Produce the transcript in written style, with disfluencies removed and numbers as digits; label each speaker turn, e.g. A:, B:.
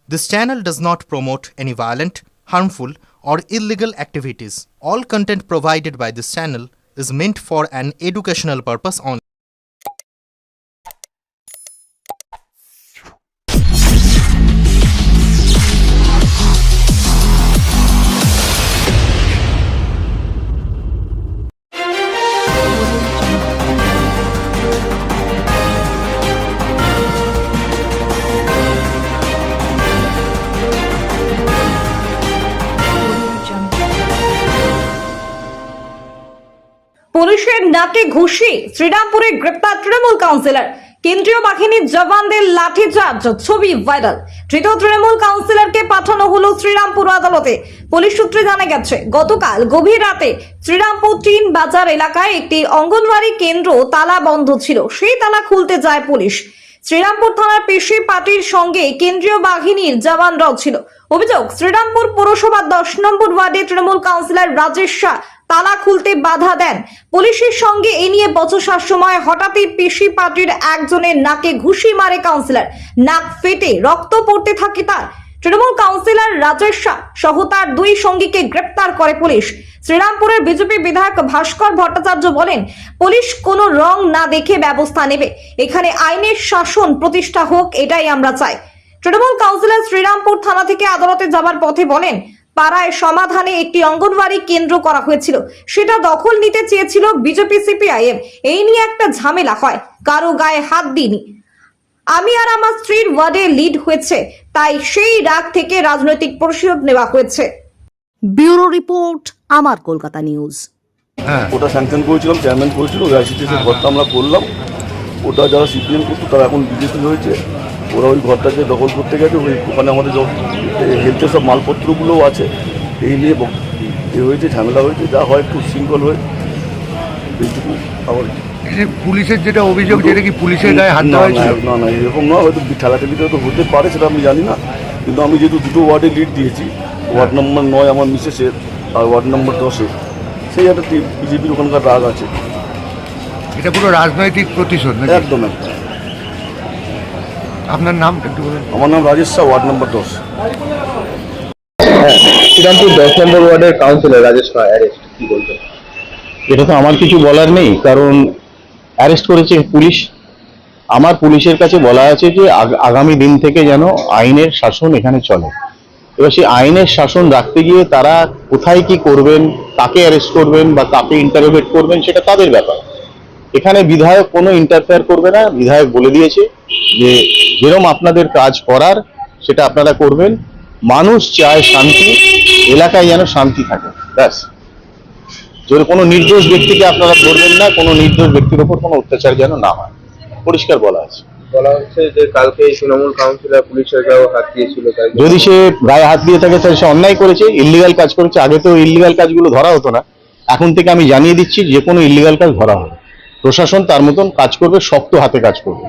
A: This channel does not promote any violent, harmful, or illegal activities. All content provided by this channel is meant for an educational purpose only.
B: পুলিশের নাকে ঘুষি শ্রীরামপুরে গ্রেপ্তার Trinamool councillor. কেন্দ্রীয় বাহিনীর জওয়ানদের লাঠিচার্জ, ছবি viral. ধৃত তৃণমূল কাউন্সিলরকে পাঠানো হলো শ্রীরামপুর আদালতে। পুলিশ সূত্রে জানা গেছে, গতকাল গভীর রাতে শ্রীরামপুর টিন বাজার এলাকায় একটি অঙ্গনওয়াড়ি কেন্দ্র তালা বন্ধ ছিল। সেই তালা খুলতে যায় পুলিশ। শ্রীরামপুর থানার পেশি পার্টির সঙ্গে কেন্দ্রীয় বাহিনীর জওয়ানরাও ছিল। অভিযোগ, শ্রীরামপুর পৌরসভার 10 নম্বর ওয়ার্ডে তৃণমূল কাউন্সিলর রাজেশ শাহ তালা খুলতে বাধা দেন। পুলিশের সঙ্গে এ নিয়ে বচসার সময় হঠাৎই পেশি পার্টির একজনের নাকে ঘুষি মারে কাউন্সিলর। নাক ফেটে রক্ত পড়তে থাকে তার। তৃণমূল কাউন্সিলর রাজেশ শাহ সহ তার 2 সঙ্গীকে গ্রেপ্তার করে পুলিশ। শ্রীরামপুরের বিজেপি বিধায়ক ভাস্কর ভট্টাচার্য বলেন, পুলিশ কোনো রং না দেখে ব্যবস্থা নেবে। এখানে আইনের শাসন প্রতিষ্ঠা হোক, এটাই আমরা চাই। তৃণমূল কাউন্সিলর শ্রীরামপুর থানা থেকে আদালতে যাবার পথে বলেন, পাড়ায় সমাধানে একটি অঙ্গনওয়াড়ি কেন্দ্র করা হয়েছিল, সেটা দখল নিতে চেয়েছিল বিজেপি সিপিআইএম। এই নিয়ে একটা ঝামেলা হয়, কারো গায়ে হাত দিইনি। আমি আর আমার স্ত্রীর ওয়ার্ডে লিড হয়েছে, তাই সেই রাগ থেকে রাজনৈতিক প্রতিশোধ নেওয়া হয়েছে।
C: ব্যুরো রিপোর্ট, আমার কলকাতা নিউজ।
D: ওটা স্যাংশন করেছিলাম, চেয়ারম্যান করেছিল, আইসিটিসির ঘরটা আমরা করলাম। ওটা যারা সিপিএম করতো তারা এখন বিজেপি হয়েছে, ওরা ওই ঘরটাকে দখল করতে গেছে। ওখানে আমাদের হেলথের সব মালপত্রগুলোও আছে। এই নিয়ে হয়েছে, ঝামেলা হয়েছে, যা হয় একটু শৃঙ্খল হয়ে এইটুকু। আবার
E: পুলিশের যেটা অভিযোগ, যেটা কি পুলিশের গায়ে হাত দেওয়া হয়েছিল?
D: না না, এরকম নয়, হয়তো ঠেলাঠেলিতে তো হতে পারে, সেটা আমি জানি না। কিন্তু আমি যেহেতু 2টো ওয়ার্ডে লিড দিয়েছি, ওয়ার্ড নম্বর 9 আমার মিসেসের আর ওয়ার্ড নম্বর 10-এ, সেই একটা বিজেপির ওখানকার রাগ আছে।
E: এটা পুরো রাজনৈতিক প্রতিশোধ নাকি?
D: একদম একদম।
E: আপনার নাম একটু বলেন।
D: আমার নাম রাজেশ শাহ, ওয়ার্ড নম্বর 10।
F: শ্রীরামপুর 10 নম্বর ওয়ার্ডের কাউন্সিলর রাজেশ শাহ অ্যারেস্ট, কি বলবেন?
G: এটা তো আমার কিছু বলার নেই, কারণ অ্যারেস্ট করেছে পুলিশ। আমার পুলিশের কাছে বলা আছে যে আগামী দিন থেকে যেন আইনের শাসন এখানে চলে। এবার সেই আইনের শাসন রাখতে গিয়ে তারা কোথায় কি করবেন, কাকে অ্যারেস্ট করবেন বা কাকে ইন্টারোগেট করবেন, সেটা তাদের ব্যাপার। এখানে বিধায়ক কোনো ইন্টারফেয়ার করবে না। বিধায়ক বলে দিয়েছে যে যেরকম আপনাদের কাজ করার সেটা আপনারা করবেন। মানুষ চায় শান্তি, এলাকায় যেন শান্তি থাকে, ব্যাস। যদি কোনো নির্দোষ ব্যক্তিকে আপনারা ধরবেন না, কোনো নির্দোষ ব্যক্তির ওপর কোনো অত্যাচার যেন না হয়, পরিষ্কার বলা আছে।
F: বলা হচ্ছে যে কালকে তৃণমূল কাউন্সিলর পুলিশের গায়ে হাত দিয়েছিল, তাই
G: যদি সে গায়ে হাত দিয়ে থাকে তাহলে সে অন্যায় করেছে, ইল্লিগাল কাজ করেছে। আগে তো ইল্লিগাল কাজগুলো ধরা হতো না, এখন থেকে আমি জানিয়ে দিচ্ছি যে কোনো ইল্লিগাল কাজ ধরা হবে। প্রশাসন তার মতন কাজ করবে, শক্ত হাতে কাজ করবে।